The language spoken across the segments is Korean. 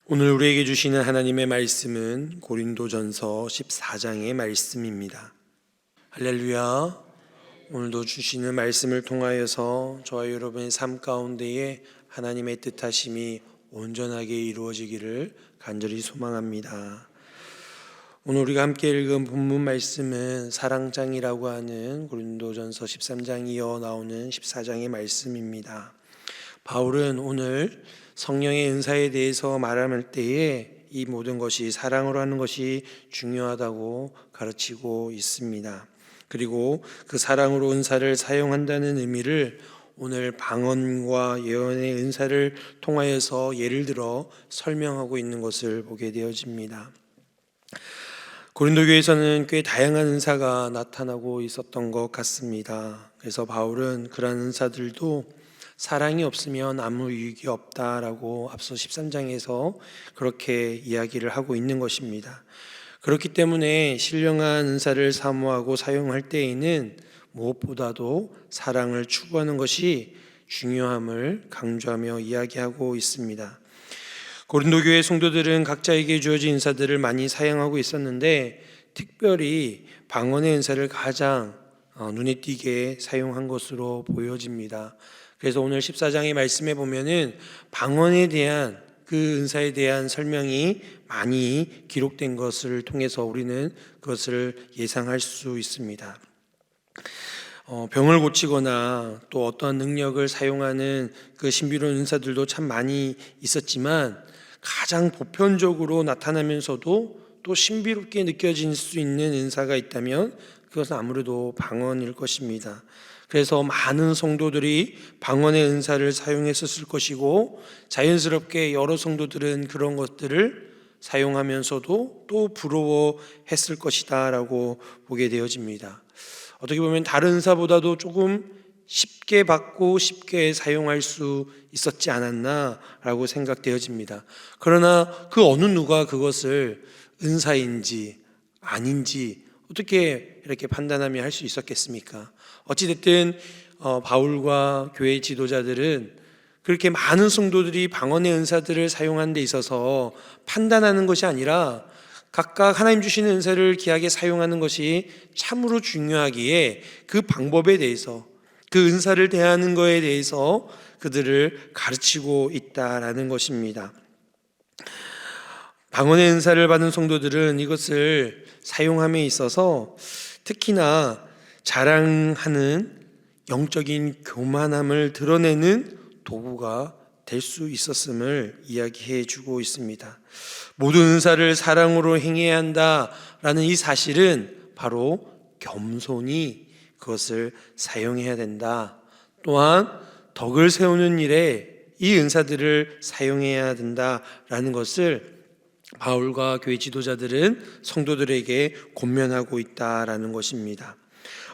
오늘 우리에게 주시는 하나님의 말씀은 고린도전서 14장의 말씀입니다. 할렐루야. 오늘도 주시는 말씀을 통하여서 저와 여러분의 삶 가운데에 하나님의 뜻하심이 온전하게 이루어지기를 간절히 소망합니다. 오늘 우리가 함께 읽은 본문 말씀은 사랑장이라고 하는 고린도전서 13장 이어 나오는 14장의 말씀입니다. 바울은 오늘 성령의 은사에 대해서 말할 때에 이 모든 것이 사랑으로 하는 것이 중요하다고 가르치고 있습니다. 그리고 그 사랑으로 은사를 사용한다는 의미를 오늘 방언과 예언의 은사를 통하여서 예를 들어 설명하고 있는 것을 보게 되어집니다. 고린도 교회에서는 꽤 다양한 은사가 나타나고 있었던 것 같습니다. 그래서 바울은 그러한 은사들도 사랑이 없으면 아무 유익이 없다라고 앞서 13장에서 그렇게 이야기를 하고 있는 것입니다. 그렇기 때문에 신령한 은사를 사모하고 사용할 때에는 무엇보다도 사랑을 추구하는 것이 중요함을 강조하며 이야기하고 있습니다. 고린도 교회 성도들은 각자에게 주어진 은사들을 많이 사용하고 있었는데 특별히 방언의 은사를 가장 눈에 띄게 사용한 것으로 보여집니다. 그래서 오늘 14장의 말씀에 보면은 방언에 대한 그 은사에 대한 설명이 많이 기록된 것을 통해서 우리는 그것을 예상할 수 있습니다. 병을 고치거나 또 어떠한 능력을 사용하는 그 신비로운 은사들도 참 많이 있었지만 가장 보편적으로 나타나면서도 또 신비롭게 느껴질 수 있는 은사가 있다면 그것은 아무래도 방언일 것입니다. 그래서 많은 성도들이 방언의 은사를 사용했었을 것이고 자연스럽게 여러 성도들은 그런 것들을 사용하면서도 또 부러워했을 것이다 라고 보게 되어집니다. 어떻게 보면 다른 은사보다도 조금 쉽게 받고 쉽게 사용할 수 있었지 않았나 라고 생각되어집니다. 그러나 그 어느 누가 그것을 은사인지 아닌지 어떻게 이렇게 판단하며 할 수 있었겠습니까? 어찌됐든 바울과 교회 지도자들은 그렇게 많은 성도들이 방언의 은사들을 사용하는 데 있어서 판단하는 것이 아니라 각각 하나님 주시는 은사를 귀하게 사용하는 것이 참으로 중요하기에 그 방법에 대해서 그 은사를 대하는 것에 대해서 그들을 가르치고 있다라는 것입니다. 방언의 은사를 받은 성도들은 이것을 사용함에 있어서 특히나 자랑하는 영적인 교만함을 드러내는 도구가 될 수 있었음을 이야기해 주고 있습니다. 모든 은사를 사랑으로 행해야 한다라는 이 사실은 바로 겸손히 그것을 사용해야 된다. 또한 덕을 세우는 일에 이 은사들을 사용해야 된다라는 것을 바울과 교회 지도자들은 성도들에게 권면하고 있다라는 것입니다.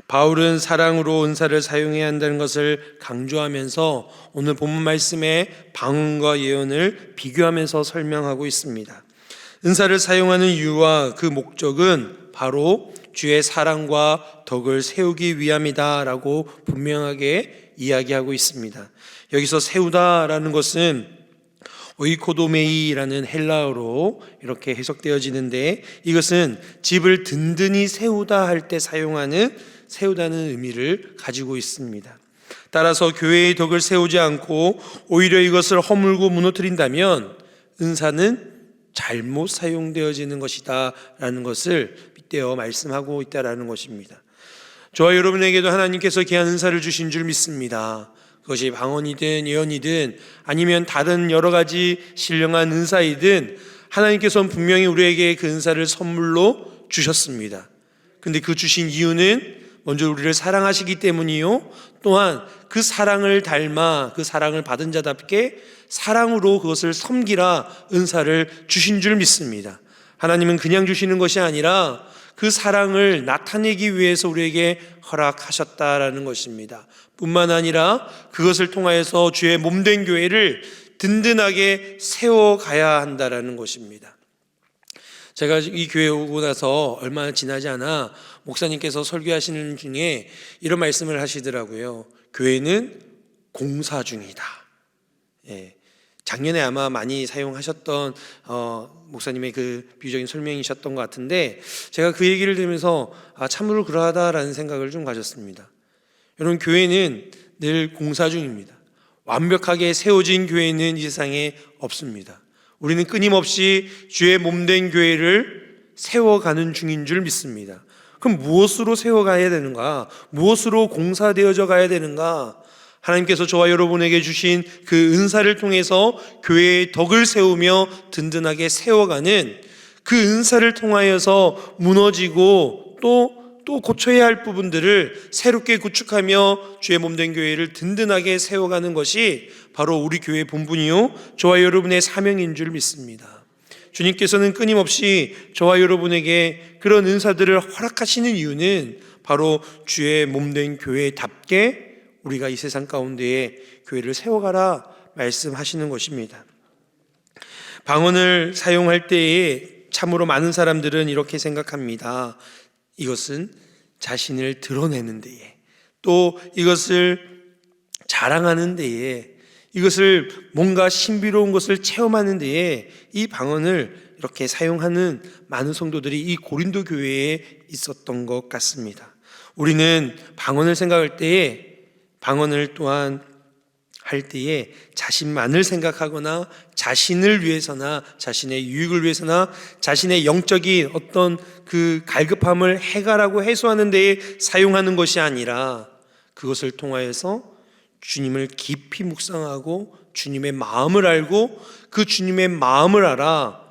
바울은 사랑으로 은사를 사용해야 한다는 것을 강조하면서 오늘 본문 말씀에 방언과 예언을 비교하면서 설명하고 있습니다. 은사를 사용하는 이유와 그 목적은 바로 주의 사랑과 덕을 세우기 위함이다라고 분명하게 이야기하고 있습니다. 여기서 세우다라는 것은 오이코도메이라는 헬라어로 이렇게 해석되어지는데 이것은 집을 든든히 세우다 할 때 사용하는 세우다는 의미를 가지고 있습니다. 따라서 교회의 덕을 세우지 않고 오히려 이것을 허물고 무너뜨린다면 은사는 잘못 사용되어지는 것이다 라는 것을 빗대어 말씀하고 있다라는 것입니다. 저와 여러분에게도 하나님께서 귀한 은사를 주신 줄 믿습니다. 그것이 방언이든 예언이든 아니면 다른 여러 가지 신령한 은사이든 하나님께서는 분명히 우리에게 그 은사를 선물로 주셨습니다. 근데 그 주신 이유는 먼저 우리를 사랑하시기 때문이요, 또한 그 사랑을 닮아 그 사랑을 받은 자답게 사랑으로 그것을 섬기라 은사를 주신 줄 믿습니다. 하나님은 그냥 주시는 것이 아니라 그 사랑을 나타내기 위해서 우리에게 허락하셨다라는 것입니다. 뿐만 아니라 그것을 통하여서 주의 몸된 교회를 든든하게 세워가야 한다라는 것입니다. 제가 이 교회에 오고 나서 얼마 지나지 않아 목사님께서 설교하시는 중에 이런 말씀을 하시더라고요. 교회는 공사 중이다. 작년에 아마 많이 사용하셨던 목사님의 그 비유적인 설명이셨던 것 같은데, 제가 그 얘기를 들으면서 참으로 그러하다라는 생각을 좀 가졌습니다. 여러분, 교회는 늘 공사 중입니다. 완벽하게 세워진 교회는 이 세상에 없습니다. 우리는 끊임없이 주의 몸된 교회를 세워가는 중인 줄 믿습니다. 그럼 무엇으로 세워가야 되는가? 무엇으로 공사되어져 가야 되는가? 하나님께서 저와 여러분에게 주신 그 은사를 통해서 교회의 덕을 세우며 든든하게 세워가는 그 은사를 통하여서 무너지고 또 고쳐야 할 부분들을 새롭게 구축하며 주의 몸된 교회를 든든하게 세워가는 것이 바로 우리 교회의 본분이요, 저와 여러분의 사명인 줄 믿습니다. 주님께서는 끊임없이 저와 여러분에게 그런 은사들을 허락하시는 이유는 바로 주의 몸된 교회답게 우리가 이 세상 가운데에 교회를 세워가라 말씀하시는 것입니다. 방언을 사용할 때에 참으로 많은 사람들은 이렇게 생각합니다. 이것은 자신을 드러내는 데에, 또 이것을 자랑하는 데에, 이것을 뭔가 신비로운 것을 체험하는 데에 이 방언을 이렇게 사용하는 많은 성도들이 이 고린도 교회에 있었던 것 같습니다. 우리는 방언을 생각할 때에, 방언을 또한 할 때에 자신만을 생각하거나 자신을 위해서나 자신의 유익을 위해서나 자신의 영적인 어떤 그 갈급함을 해결하고 해소하는 데에 사용하는 것이 아니라 그것을 통하여서 주님을 깊이 묵상하고 주님의 마음을 알고 그 주님의 마음을 알아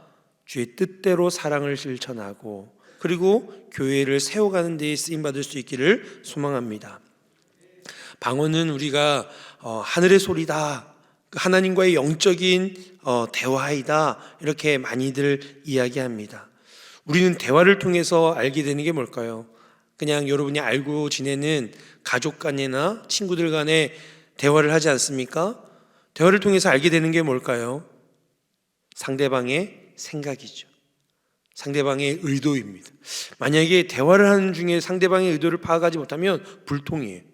주의 뜻대로 사랑을 실천하고 그리고 교회를 세워가는 데에 쓰임받을 수 있기를 소망합니다. 방언은 우리가 하늘의 소리다, 하나님과의 영적인 대화이다, 이렇게 많이들 이야기합니다. 우리는 대화를 통해서 알게 되는 게 뭘까요? 그냥 여러분이 알고 지내는 가족 간이나 친구들 간에 대화를 하지 않습니까? 대화를 통해서 알게 되는 게 뭘까요? 상대방의 생각이죠. 상대방의 의도입니다. 만약에 대화를 하는 중에 상대방의 의도를 파악하지 못하면 불통이에요.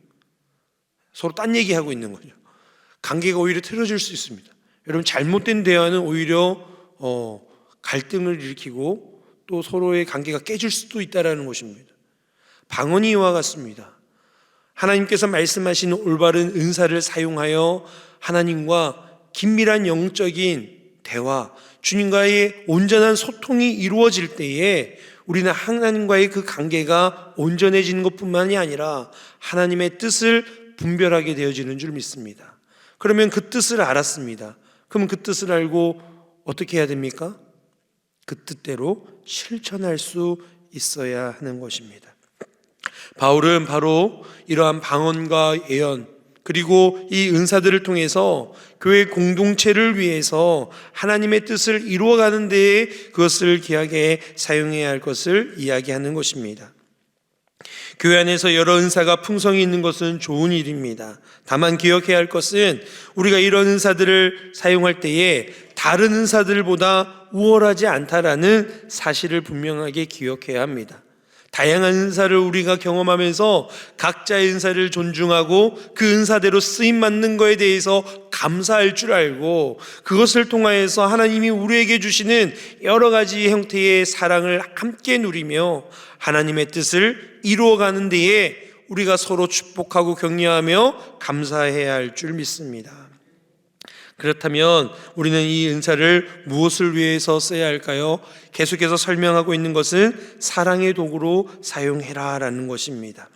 서로 딴 얘기하고 있는 거죠. 관계가 오히려 틀어질 수 있습니다. 여러분, 잘못된 대화는 오히려 갈등을 일으키고 또 서로의 관계가 깨질 수도 있다는 것입니다. 방언이 이와 같습니다. 하나님께서 말씀하신 올바른 은사를 사용하여 하나님과 긴밀한 영적인 대화, 주님과의 온전한 소통이 이루어질 때에 우리는 하나님과의 그 관계가 온전해지는 것뿐만이 아니라 하나님의 뜻을 분별하게 되어지는 줄 믿습니다. 그러면 그 뜻을 알았습니다. 그러면 그 뜻을 알고 어떻게 해야 됩니까? 그 뜻대로 실천할 수 있어야 하는 것입니다. 바울은 바로 이러한 방언과 예언 그리고 이 은사들을 통해서 교회 공동체를 위해서 하나님의 뜻을 이루어가는 데에 그것을 귀하게 사용해야 할 것을 이야기하는 것입니다. 교회 안에서 여러 은사가 풍성히 있는 것은 좋은 일입니다. 다만 기억해야 할 것은 우리가 이런 은사들을 사용할 때에 다른 은사들보다 우월하지 않다라는 사실을 분명하게 기억해야 합니다. 다양한 은사를 우리가 경험하면서 각자의 은사를 존중하고 그 은사대로 쓰임받는 것에 대해서 감사할 줄 알고 그것을 통하여서 하나님이 우리에게 주시는 여러 가지 형태의 사랑을 함께 누리며 하나님의 뜻을 이루어가는 데에 우리가 서로 축복하고 격려하며 감사해야 할 줄 믿습니다. 그렇다면 우리는 이 은사를 무엇을 위해서 써야 할까요? 계속해서 설명하고 있는 것은 사랑의 도구로 사용해라라는 것입니다.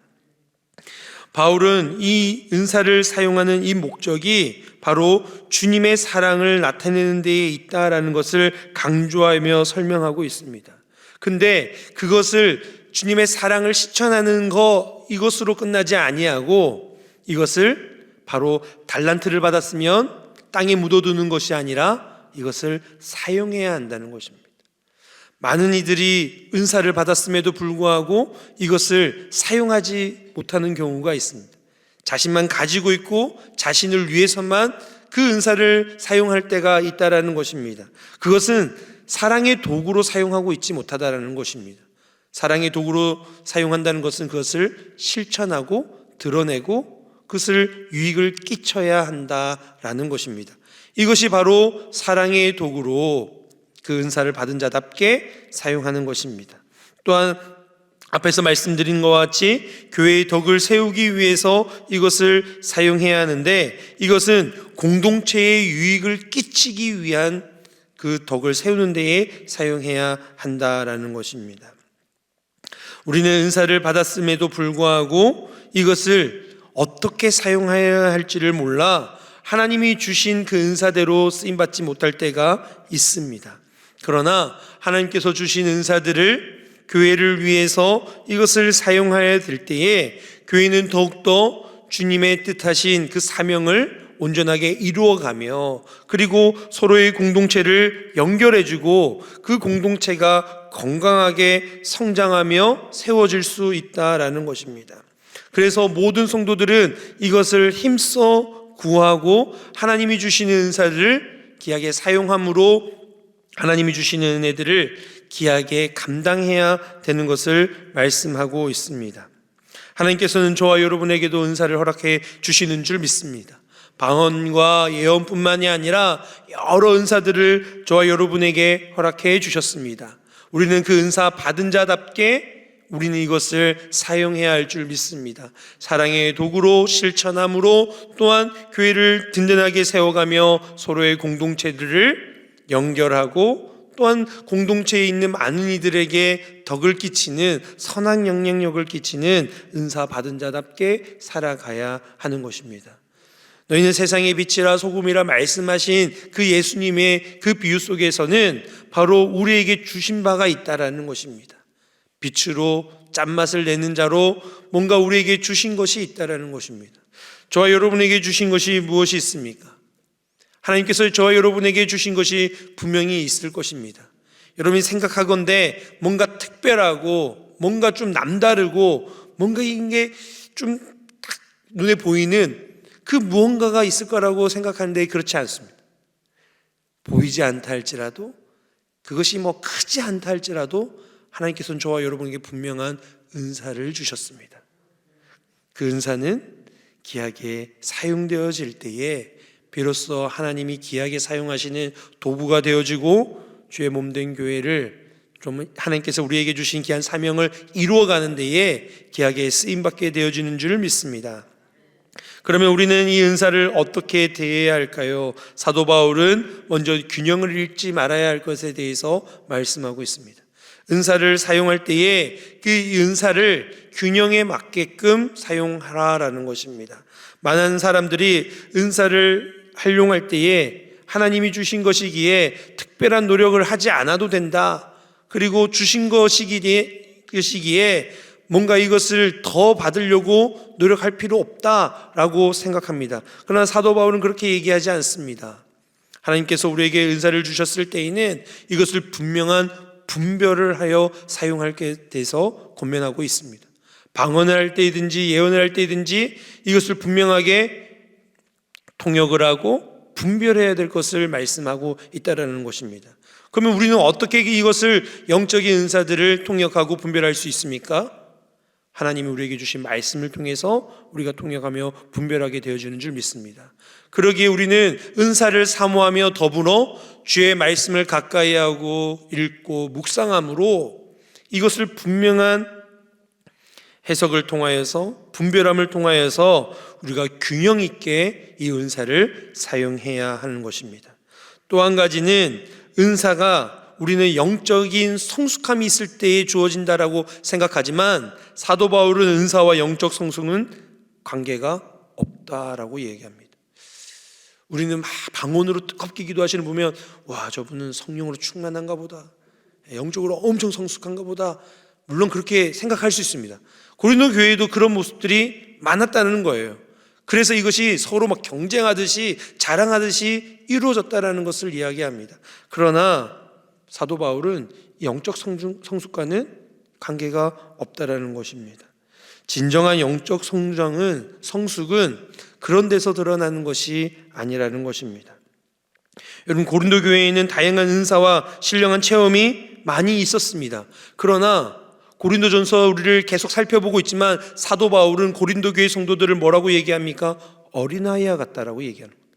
바울은 이 은사를 사용하는 이 목적이 바로 주님의 사랑을 나타내는 데에 있다라는 것을 강조하며 설명하고 있습니다. 근데 그것을 주님의 사랑을 실천하는 것 이것으로 끝나지 아니하고 이것을 바로 달란트를 받았으면 땅에 묻어두는 것이 아니라 이것을 사용해야 한다는 것입니다. 많은 이들이 은사를 받았음에도 불구하고 이것을 사용하지 못하는 경우가 있습니다. 자신만 가지고 있고 자신을 위해서만 그 은사를 사용할 때가 있다라는 것입니다. 그것은 사랑의 도구로 사용하고 있지 못하다라는 것입니다. 사랑의 도구로 사용한다는 것은 그것을 실천하고 드러내고 그것을 유익을 끼쳐야 한다라는 것입니다. 이것이 바로 사랑의 도구로 그 은사를 받은 자답게 사용하는 것입니다. 또한 앞에서 말씀드린 것과 같이 교회의 덕을 세우기 위해서 이것을 사용해야 하는데, 이것은 공동체의 유익을 끼치기 위한 그 덕을 세우는 데에 사용해야 한다라는 것입니다. 우리는 은사를 받았음에도 불구하고 이것을 어떻게 사용해야 할지를 몰라 하나님이 주신 그 은사대로 쓰임받지 못할 때가 있습니다. 그러나 하나님께서 주신 은사들을 교회를 위해서 이것을 사용해야 될 때에 교회는 더욱더 주님의 뜻하신 그 사명을 온전하게 이루어가며, 그리고 서로의 공동체를 연결해주고 그 공동체가 건강하게 성장하며 세워질 수 있다라는 것입니다. 그래서 모든 성도들은 이것을 힘써 구하고 하나님이 주시는 은사를 귀하게 사용함으로 하나님이 주시는 은혜들을 귀하게 감당해야 되는 것을 말씀하고 있습니다. 하나님께서는 저와 여러분에게도 은사를 허락해 주시는 줄 믿습니다. 방언과 예언뿐만이 아니라 여러 은사들을 저와 여러분에게 허락해 주셨습니다. 우리는 그 은사 받은 자답게 우리는 이것을 사용해야 할 줄 믿습니다. 사랑의 도구로 실천함으로 또한 교회를 든든하게 세워가며 서로의 공동체들을 연결하고, 또한 공동체에 있는 많은 이들에게 덕을 끼치는 선한 영향력을 끼치는 은사 받은 자답게 살아가야 하는 것입니다. 너희는 세상의 빛이라 소금이라 말씀하신 그 예수님의 그 비유 속에서는 바로 우리에게 주신 바가 있다라는 것입니다. 빛으로 짠맛을 내는 자로 뭔가 우리에게 주신 것이 있다라는 것입니다. 저와 여러분에게 주신 것이 무엇이 있습니까? 하나님께서 저와 여러분에게 주신 것이 분명히 있을 것입니다. 여러분이 생각하건대 뭔가 특별하고 뭔가 좀 남다르고 뭔가 이게 좀 딱 눈에 보이는 그 무언가가 있을 거라고 생각하는데 그렇지 않습니다. 보이지 않다 할지라도, 그것이 뭐 크지 않다 할지라도 하나님께서는 저와 여러분에게 분명한 은사를 주셨습니다. 그 은사는 귀하게 사용되어질 때에 비로소 하나님이 귀하게 사용하시는 도구가 되어지고 주의 몸된 교회를 좀 하나님께서 우리에게 주신 귀한 사명을 이루어가는 데에 귀하게 쓰임받게 되어지는 줄 믿습니다. 그러면 우리는 이 은사를 어떻게 대해야 할까요? 사도 바울은 먼저 균형을 잃지 말아야 할 것에 대해서 말씀하고 있습니다. 은사를 사용할 때에 그 은사를 균형에 맞게끔 사용하라라는 것입니다. 많은 사람들이 은사를 활용할 때에 하나님이 주신 것이기에 특별한 노력을 하지 않아도 된다, 그리고 주신 것이기에 뭔가 이것을 더 받으려고 노력할 필요 없다라고 생각합니다. 그러나 사도 바울은 그렇게 얘기하지 않습니다. 하나님께서 우리에게 은사를 주셨을 때에는 이것을 분명한 분별을 하여 사용할 게 돼서 권면하고 있습니다. 방언을 할 때든지 예언을 할 때든지 이것을 분명하게 통역을 하고 분별해야 될 것을 말씀하고 있다라는 것입니다. 그러면 우리는 어떻게 이것을 영적인 은사들을 통역하고 분별할 수 있습니까? 하나님이 우리에게 주신 말씀을 통해서 우리가 통역하며 분별하게 되어지는 줄 믿습니다. 그러기에 우리는 은사를 사모하며 더불어 주의 말씀을 가까이 하고 읽고 묵상함으로 이것을 분명한 해석을 통하여서 분별함을 통하여서 우리가 균형 있게 이 은사를 사용해야 하는 것입니다. 또 한 가지는 은사가 우리는 영적인 성숙함이 있을 때에 주어진다라고 생각하지만 사도 바울은 은사와 영적 성숙은 관계가 없다라고 얘기합니다. 우리는 방언으로 뜨겁게 기도하시는 분 보면 와, 저분은 성령으로 충만한가 보다, 영적으로 엄청 성숙한가 보다, 물론 그렇게 생각할 수 있습니다. 고린도 교회에도 그런 모습들이 많았다는 거예요. 그래서 이것이 서로 막 경쟁하듯이 자랑하듯이 이루어졌다라는 것을 이야기합니다. 그러나 사도 바울은 영적 성숙과는 관계가 없다라는 것입니다. 진정한 영적 성숙은 그런 데서 드러나는 것이 아니라는 것입니다. 여러분, 고린도 교회에 있는 다양한 은사와 신령한 체험이 많이 있었습니다. 그러나 고린도전서 우리를 계속 살펴보고 있지만 사도 바울은 고린도 교회 성도들을 뭐라고 얘기합니까? 어린아이와 같다라고 얘기하는 거예요.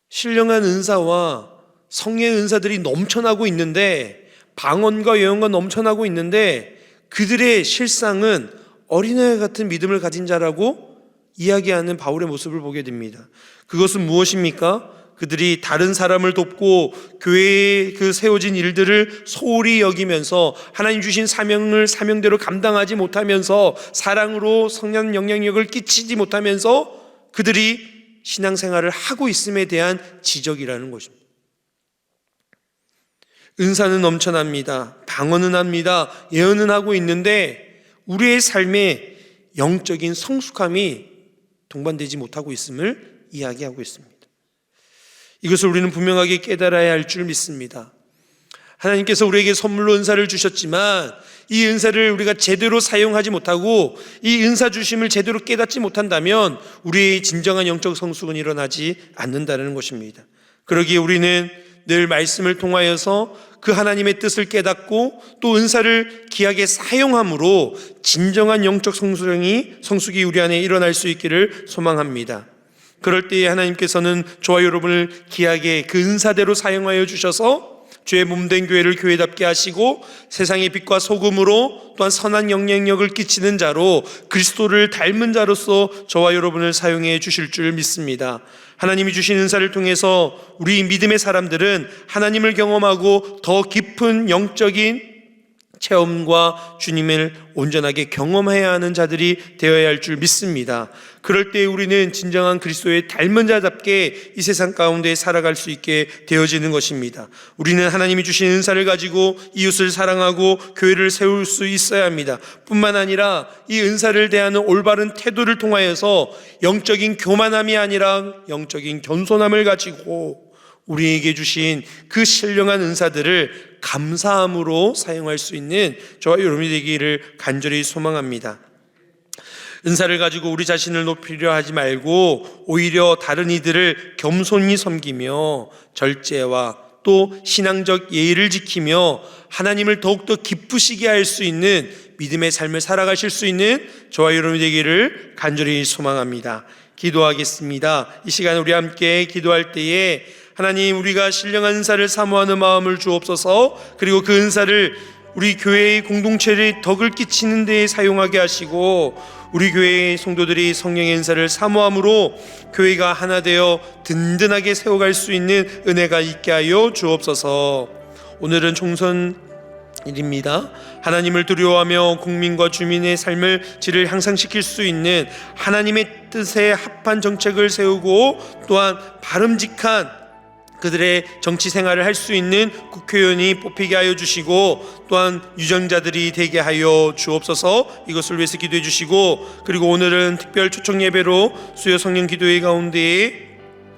신령한 은사와 성령의 은사들이 넘쳐나고 있는데, 방언과 예언과 넘쳐나고 있는데 그들의 실상은 어린아이 같은 믿음을 가진 자라고 이야기하는 바울의 모습을 보게 됩니다. 그것은 무엇입니까? 그들이 다른 사람을 돕고 교회에 그 세워진 일들을 소홀히 여기면서 하나님 주신 사명을 사명대로 감당하지 못하면서 사랑으로 성령 영향력을 끼치지 못하면서 그들이 신앙생활을 하고 있음에 대한 지적이라는 것입니다. 은사는 넘쳐납니다. 방언은 합니다. 예언은 하고 있는데 우리의 삶에 영적인 성숙함이 동반되지 못하고 있음을 이야기하고 있습니다. 이것을 우리는 분명하게 깨달아야 할 줄 믿습니다. 하나님께서 우리에게 선물로 은사를 주셨지만 이 은사를 우리가 제대로 사용하지 못하고 이 은사 주심을 제대로 깨닫지 못한다면 우리의 진정한 영적 성숙은 일어나지 않는다는 것입니다. 그러기에 우리는 늘 말씀을 통하여서 그 하나님의 뜻을 깨닫고 또 은사를 귀하게 사용함으로 진정한 영적 성숙이 우리 안에 일어날 수 있기를 소망합니다. 그럴 때에 하나님께서는 저와 여러분을 귀하게 그 은사대로 사용하여 주셔서 주의 몸된 교회를 교회답게 하시고 세상의 빛과 소금으로 또한 선한 영향력을 끼치는 자로 그리스도를 닮은 자로서 저와 여러분을 사용해 주실 줄 믿습니다. 하나님이 주신 은사를 통해서 우리 믿음의 사람들은 하나님을 경험하고 더 깊은 영적인 체험과 주님을 온전하게 경험해야 하는 자들이 되어야 할 줄 믿습니다. 그럴 때 우리는 진정한 그리스도의 닮은 자답게 이 세상 가운데 살아갈 수 있게 되어지는 것입니다. 우리는 하나님이 주신 은사를 가지고 이웃을 사랑하고 교회를 세울 수 있어야 합니다. 뿐만 아니라 이 은사를 대하는 올바른 태도를 통하여서 영적인 교만함이 아니라 영적인 겸손함을 가지고 우리에게 주신 그 신령한 은사들을 감사함으로 사용할 수 있는 저와 여러분이 되기를 간절히 소망합니다. 은사를 가지고 우리 자신을 높이려 하지 말고 오히려 다른 이들을 겸손히 섬기며 절제와 또 신앙적 예의를 지키며 하나님을 더욱더 기쁘시게 할 수 있는 믿음의 삶을 살아가실 수 있는 저와 여러분이 되기를 간절히 소망합니다. 기도하겠습니다. 이 시간 우리 함께 기도할 때에 하나님, 우리가 신령한 은사를 사모하는 마음을 주옵소서. 그리고 그 은사를 우리 교회의 공동체의 덕을 끼치는 데에 사용하게 하시고 우리 교회의 성도들이 성령의 은사를 사모함으로 교회가 하나 되어 든든하게 세워갈 수 있는 은혜가 있게 하여 주옵소서. 오늘은 총선일입니다. 하나님을 두려워하며 국민과 주민의 삶을 질을 향상시킬 수 있는 하나님의 뜻에 합한 정책을 세우고 또한 바름직한 그들의 정치 생활을 할 수 있는 국회의원이 뽑히게 하여 주시고 또한 유정자들이 되게 하여 주옵소서. 이것을 위해서 기도해 주시고, 그리고 오늘은 특별 초청 예배로 수요 성령 기도회 가운데에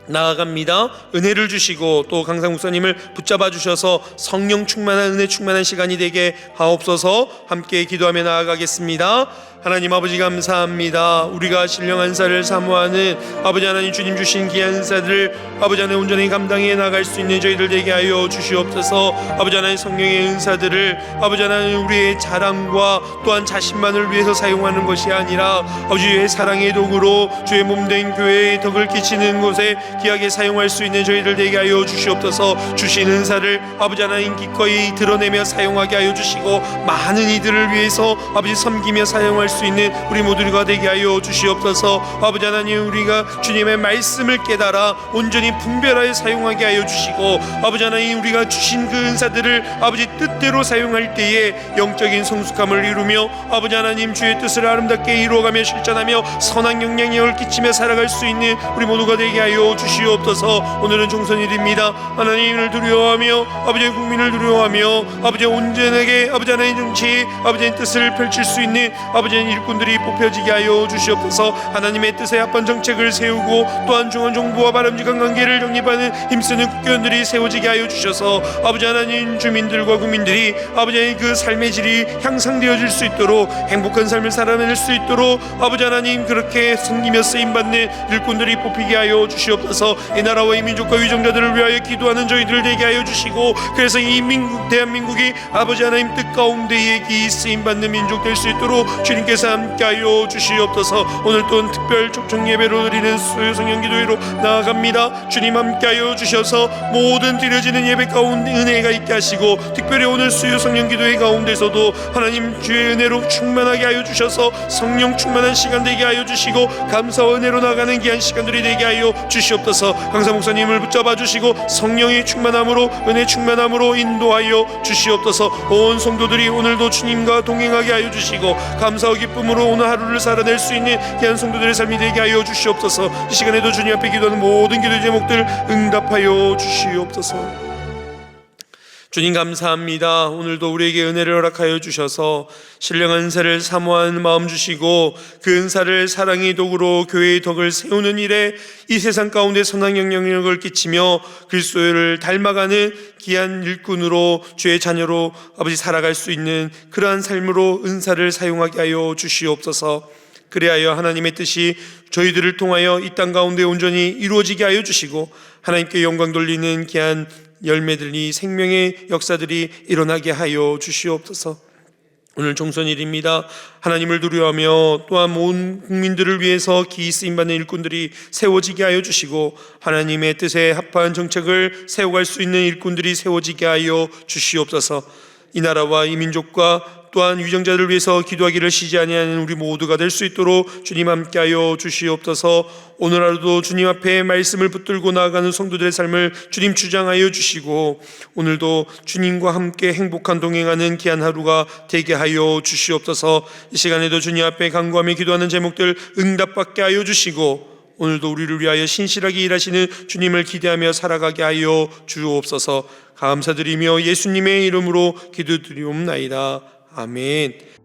나아갑니다. 은혜를 주시고 또 강상 목사님을 붙잡아 주셔서 성령 충만한 은혜 충만한 시간이 되게 하옵소서. 함께 기도하며 나아가겠습니다. 하나님 아버지 감사합니다. 우리가 신령한 은사를 사모하는 아버지 하나님, 주님 주신 귀한 은사들을 아버지 하나님 온전히 감당해 나갈 수 있는 저희들 되게 하여 주시옵소서. 아버지 하나님, 성령의 은사들을 아버지 하나님 우리의 자랑과 또한 자신만을 위해서 사용하는 것이 아니라 아버지의 사랑의 도구로 주의 몸된 교회의 덕을 끼치는 곳에 귀하게 사용할 수 있는 저희들 되게 하여 주시옵소서. 주신 은사를 아버지 하나님 기꺼이 드러내며 사용하게 하여 주시고 많은 이들을 위해서 아버지 섬기며 사용할 수 있는 우리 모두가 되게 하여 주시옵소서. 아버지 하나님, 우리가 주님의 말씀을 깨달아 온전히 분별하여 사용하게 하여 주시고 아버지 하나님, 우리가 주신 그 은사들을 아버지 뜻대로 사용할 때에 영적인 성숙함을 이루며 아버지 하나님 주의 뜻을 아름답게 이루어가며 실천하며 선한 영향력을 끼치며 살아갈 수 있는 우리 모두가 되게 하여 주시옵소서. 오늘은 총선일입니다. 하나님을 두려워하며 아버지의 국민을 두려워하며 아버지의 온전하게 아버지 하나님 정치 아버지의 뜻을 펼칠 수 있는 아버지 하나님 일꾼들이 뽑혀지게 하여 주시옵소서. 하나님의 뜻에 합한 정책을 세우고 또한 중앙 정부와 바람직한 관계를 정립하는 힘쓰는 국회의원들이 세워지게 하여 주셔서 아버지 하나님 주민들과 국민들이 아버지 하나님 그 삶의 질이 향상되어질 수 있도록 행복한 삶을 살아낼 수 있도록 아버지 하나님 그렇게 섬기며 쓰임받는 일꾼들이 뽑히게 하여 주시옵소서. 이 나라와 이 민족과 위정자들을 위하여 기도하는 저희들 되게 하여 주시고 그래서 이 대한민국이 아버지 하나님 뜻 가운데에 이 쓰임받는 민족 될 수 있도록 주님께서 함께하여 주시옵소서. 오늘 또 특별 초청 예배로 드리는 수요 성령 기도회로 나아갑니다. 주님 함께하여 주셔서 모든 드려지는 예배 가운데 은혜가 있게 하시고 특별히 오늘 수요 성령 기도회 가운데서도 하나님 주의 은혜로 충만하게 하여 주셔서 성령 충만한 시간 되게 하여 주시고 감사와 은혜로 나가는 귀한 시간들이 되게 하여 주시옵소서. 강사 목사님을 붙잡아 주시고 성령의 충만함으로 은혜 충만함으로 인도하여 주시옵소서. 온 성도들이 오늘도 주님과 동행하게 하여 주시고 감사와 기쁨으로 오늘 하루를 살아낼 수 있는 귀한 성도들의 삶이 되게 하여 주시옵소서. 이 시간에도 주님 앞에 기도하는 모든 기도 제목들 응답하여 주시옵소서. 주님 감사합니다. 오늘도 우리에게 은혜를 허락하여 주셔서 신령한 은사를 사모하는 마음 주시고 그 은사를 사랑의 도구로 교회의 덕을 세우는 일에 이 세상 가운데 선한 영향력을 끼치며 그리스도를 닮아가는 귀한 일꾼으로 주의 자녀로 아버지 살아갈 수 있는 그러한 삶으로 은사를 사용하게 하여 주시옵소서. 그리하여 하나님의 뜻이 저희들을 통하여 이 땅 가운데 온전히 이루어지게 하여 주시고 하나님께 영광 돌리는 귀한 열매들이 생명의 역사들이 일어나게 하여 주시옵소서. 오늘 종선일입니다. 하나님을 두려워하며 또한 모든 국민들을 위해서 기이 쓰임받는 일꾼들이 세워지게 하여 주시고 하나님의 뜻에 합한 정책을 세워갈 수 있는 일꾼들이 세워지게 하여 주시옵소서. 이 나라와 이 민족과 또한 위정자들을 위해서 기도하기를 쉬지 아니하는 우리 모두가 될 수 있도록 주님 함께하여 주시옵소서. 오늘 하루도 주님 앞에 말씀을 붙들고 나아가는 성도들의 삶을 주님 주장하여 주시고 오늘도 주님과 함께 행복한 동행하는 귀한 하루가 되게 하여 주시옵소서. 이 시간에도 주님 앞에 간구하며 기도하는 제목들 응답받게 하여 주시고 오늘도 우리를 위하여 신실하게 일하시는 주님을 기대하며 살아가게 하여 주옵소서. 감사드리며 예수님의 이름으로 기도드리옵나이다. 아멘.